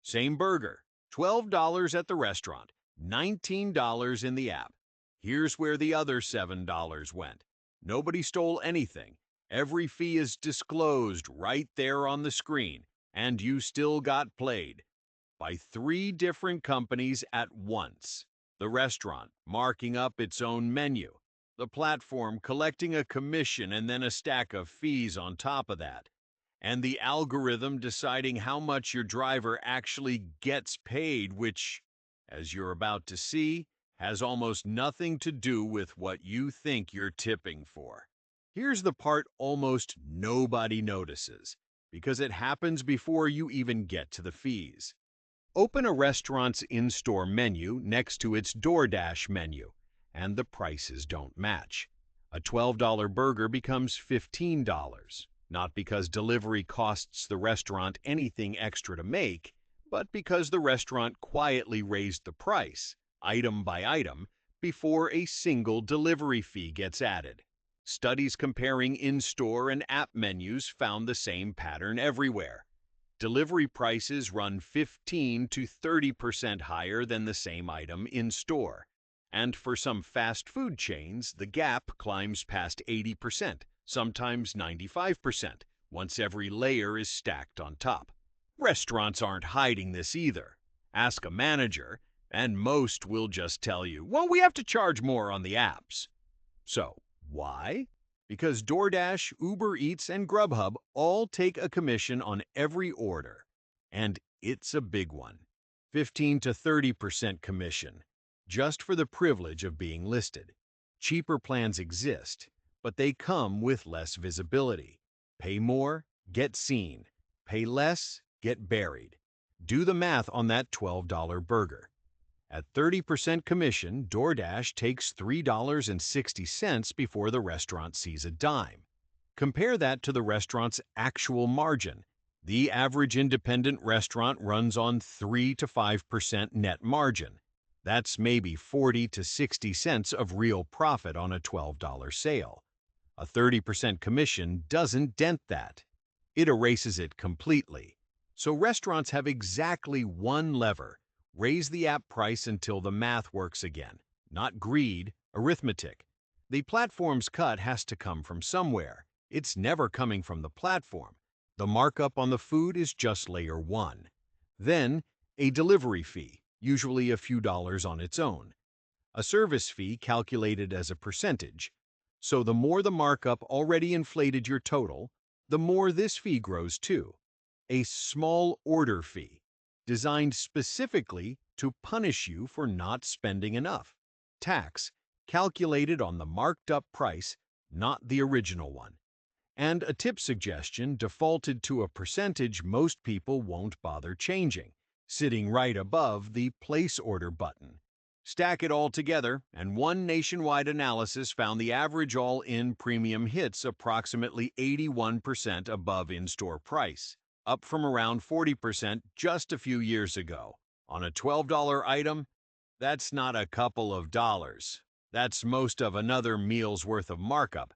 Same burger, $12 at the restaurant, $19 in the app. Here's where the other $7 went. Nobody stole anything. Every fee is disclosed right there on the screen, and you still got played by three different companies at once. The restaurant marking up its own menu, the platform collecting a commission and then a stack of fees on top of that, and the algorithm deciding how much your driver actually gets paid, which, as you're about to see, has almost nothing to do with what you think you're tipping for. Here's the part almost nobody notices, because it happens before you even get to the fees. Open a restaurant's in-store menu next to its DoorDash menu, and the prices don't match. A $12 burger becomes $15, not because delivery costs the restaurant anything extra to make, but because the restaurant quietly raised the price, item by item, before a single delivery fee gets added. Studies comparing in-store and app menus found the same pattern everywhere. Delivery prices run 15 to 30% higher than the same item in store. And for some fast food chains, the gap climbs past 80%, sometimes 95%, once every layer is stacked on top. Restaurants aren't hiding this either. Ask a manager, and most will just tell you, well, we have to charge more on the apps. So, why? Because DoorDash, Uber Eats, and Grubhub all take a commission on every order. And it's a big one. 15 to 30% commission, just for the privilege of being listed. Cheaper plans exist, but they come with less visibility. Pay more, get seen. Pay less, get buried. Do the math on that $12 burger. At 30% commission, DoorDash takes $3.60 before the restaurant sees a dime. Compare that to the restaurant's actual margin. The average independent restaurant runs on 3 to 5% net margin. That's maybe 40 to 60 cents of real profit on a $12 sale. A 30% commission doesn't dent that. It erases it completely. So restaurants have exactly one lever: raise the app price until the math works again. Not greed, arithmetic. The platform's cut has to come from somewhere. It's never coming from the platform. The markup on the food is just layer one. Then, a delivery fee, usually a few dollars on its own. A service fee calculated as a percentage. So the more the markup already inflated your total, the more this fee grows too. A small order fee, designed specifically to punish you for not spending enough. Tax, calculated on the marked up price, not the original one. And a tip suggestion defaulted to a percentage most people won't bother changing, sitting right above the place order button. Stack it all together, and one nationwide analysis found the average all-in premium hits approximately 81% above in-store price, up from around 40% just a few years ago. On a $12 item, that's not a couple of dollars. That's most of another meal's worth of markup,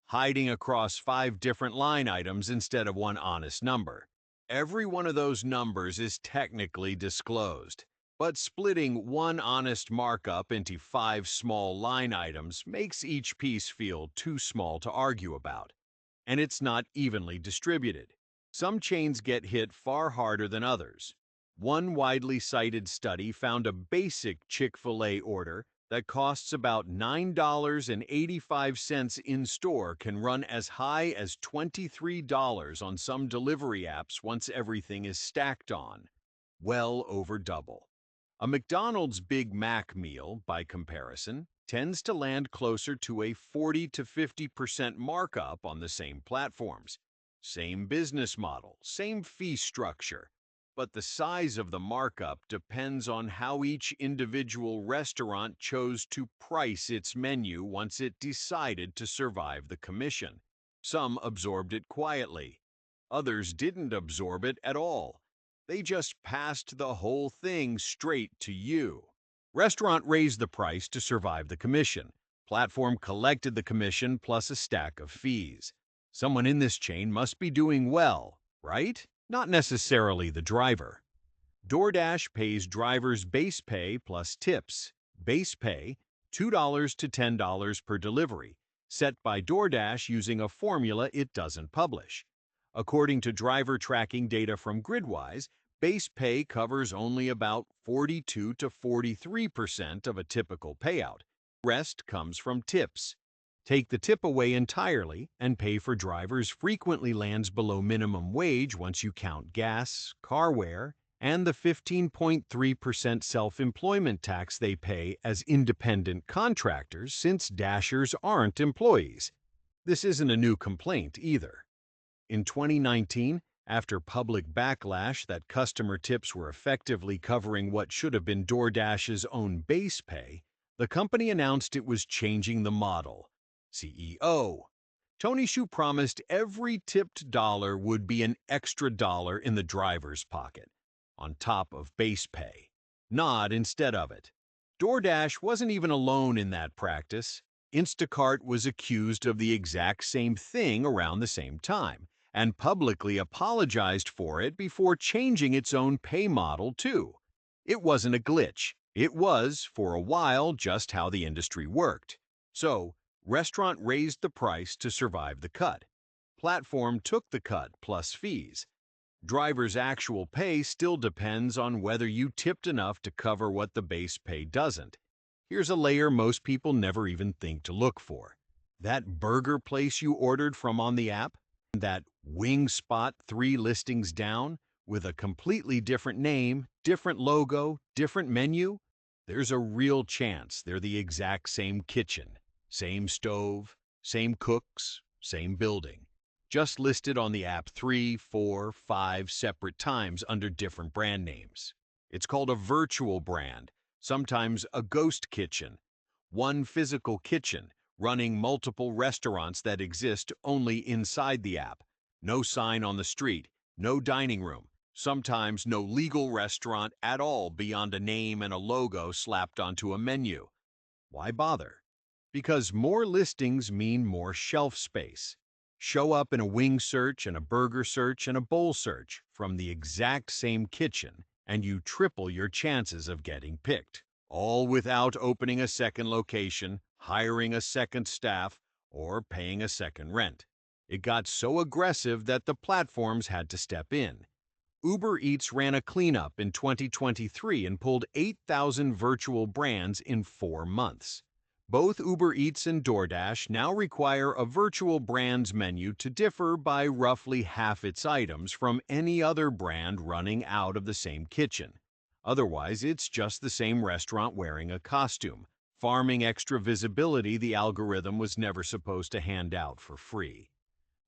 hiding across 5 different line items instead of one honest number. Every one of those numbers is technically disclosed, but splitting one honest markup into 5 small line items makes each piece feel too small to argue about. And it's not evenly distributed. Some chains get hit far harder than others. One widely cited study found a basic Chick-fil-A order that costs about $9.85 in-store can run as high as $23 on some delivery apps once everything is stacked on. Well over double. A McDonald's Big Mac meal, by comparison, tends to land closer to a 40 to 50% markup on the same platforms. Same business model, same fee structure. But the size of the markup depends on how each individual restaurant chose to price its menu once it decided to survive the commission. Some absorbed it quietly. Others didn't absorb it at all. They just passed the whole thing straight to you. Restaurant raised the price to survive the commission. Platform collected the commission plus a stack of fees. Someone in this chain must be doing well, right? Not necessarily the driver. DoorDash pays drivers base pay plus tips. Base pay, $2 to $10 per delivery, set by DoorDash using a formula it doesn't publish. According to driver tracking data from Gridwise, base pay covers only about 42 to 43% of a typical payout. Rest comes from tips. Take the tip away entirely, and pay for drivers frequently lands below minimum wage once you count gas, car wear, and the 15.3% self-employment tax they pay as independent contractors since Dashers aren't employees. This isn't a new complaint either. In 2019, after public backlash that customer tips were effectively covering what should have been DoorDash's own base pay, the company announced it was changing the model. CEO Tony Hsu promised every tipped dollar would be an extra dollar in the driver's pocket, on top of base pay, not instead of it. DoorDash wasn't even alone in that practice. Instacart was accused of the exact same thing around the same time, and publicly apologized for it before changing its own pay model too. It wasn't a glitch. It was, for a while, just how the industry worked. So, restaurant raised the price to survive the cut. Platform took the cut plus fees. Driver's actual pay still depends on whether you tipped enough to cover what the base pay doesn't. Here's a layer most people never even think to look for. That burger place you ordered from on the app, that wing spot 3 listings down, with a completely different name, different logo, different menu, there's a real chance they're the exact same kitchen, same stove, same cooks, same building, just listed on the app 3, 4, 5 separate times under different brand names. It's called a virtual brand, sometimes a ghost kitchen. One physical kitchen, running multiple restaurants that exist only inside the app. No sign on the street, no dining room, sometimes no legal restaurant at all beyond a name and a logo slapped onto a menu. Why bother? Because more listings mean more shelf space. Show up in a wing search and a burger search and a bowl search from the exact same kitchen, and you triple your chances of getting picked. All without opening a second location, hiring a second staff, or paying a second rent. It got so aggressive that the platforms had to step in. Uber Eats ran a cleanup in 2023 and pulled 8,000 virtual brands in 4 months. Both Uber Eats and DoorDash now require a virtual brands menu to differ by roughly half its items from any other brand running out of the same kitchen. Otherwise, it's just the same restaurant wearing a costume, farming extra visibility the algorithm was never supposed to hand out for free.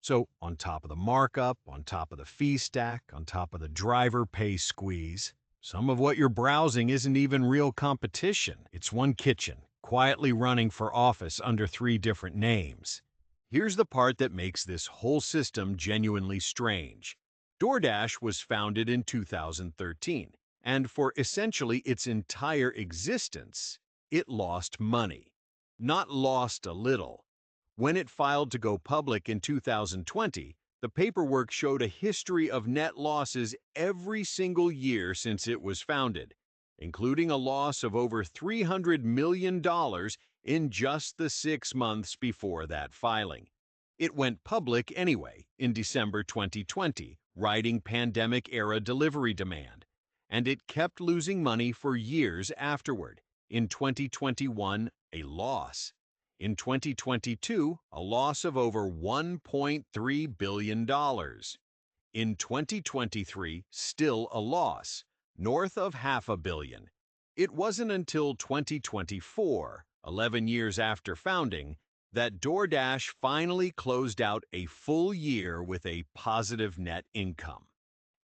So, on top of the markup, on top of the fee stack, on top of the driver pay squeeze, some of what you're browsing isn't even real competition. It's one kitchen, quietly running for office under 3 different names. Here's the part that makes this whole system genuinely strange. DoorDash was founded in 2013, and for essentially its entire existence, it lost money. Not lost a little. When it filed to go public in 2020, the paperwork showed a history of net losses every single year since it was founded, including a loss of over $300 million in just the 6 months before that filing. It went public anyway in December 2020, riding pandemic-era delivery demand, and it kept losing money for years afterward. In 2021, a loss. In 2022, a loss of over $1.3 billion. In 2023, still a loss, north of $500 million. It wasn't until 2024, 11 years after founding, that DoorDash finally closed out a full year with a positive net income.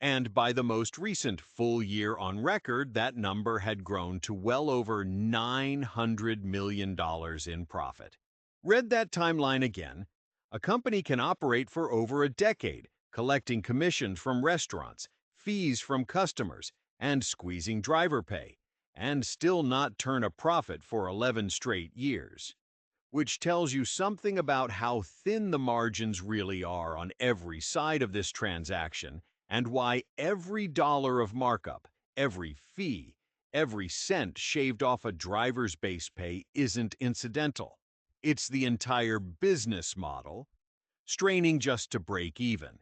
And by the most recent full year on record, that number had grown to well over $900 million in profit. Read that timeline again. A company can operate for over a decade, collecting commissions from restaurants, fees from customers, and squeezing driver pay, and still not turn a profit for 11 straight years. Which tells you something about how thin the margins really are on every side of this transaction, and why every dollar of markup, Every fee, every cent shaved off a driver's base pay isn't incidental. It's the entire business model, straining just to break even.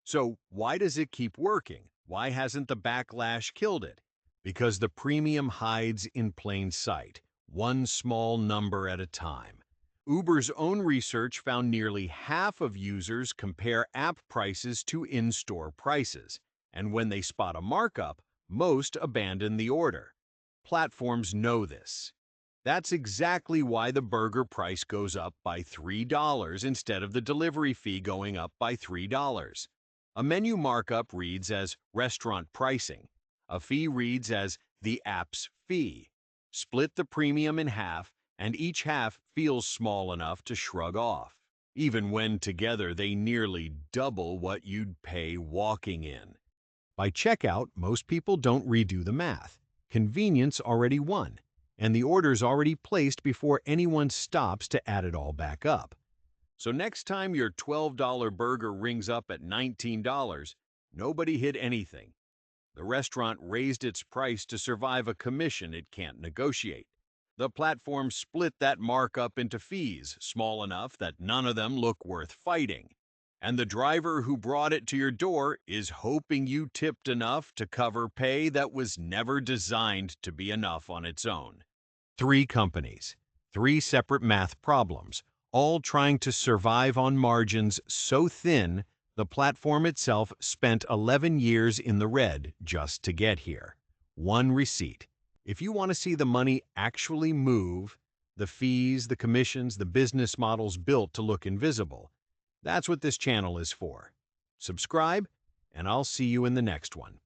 So why does it keep working? Why hasn't the backlash killed it? Because the premium hides in plain sight, one small number at a time. Uber's own research found nearly half of users compare app prices to in-store prices, and when they spot a markup, most abandon the order. Platforms know this. That's exactly why the burger price goes up by $3 instead of the delivery fee going up by $3. A menu markup reads as restaurant pricing. A fee reads as the app's fee. Split the premium in half, and each half feels small enough to shrug off. Even when together they nearly double what you'd pay walking in. By checkout, most people don't redo the math. Convenience already won, and the order's already placed before anyone stops to add it all back up. So next time your $12 burger rings up at $19, nobody hid anything. The restaurant raised its price to survive a commission it can't negotiate. The platform split that markup into fees, small enough that none of them look worth fighting. And the driver who brought it to your door is hoping you tipped enough to cover pay that was never designed to be enough on its own. Three companies, three separate math problems, all trying to survive on margins so thin the platform itself spent 11 years in the red just to get here. One receipt. If you want to see the money actually move, the fees, the commissions, the business models built to look invisible, that's what this channel is for. Subscribe, and I'll see you in the next one.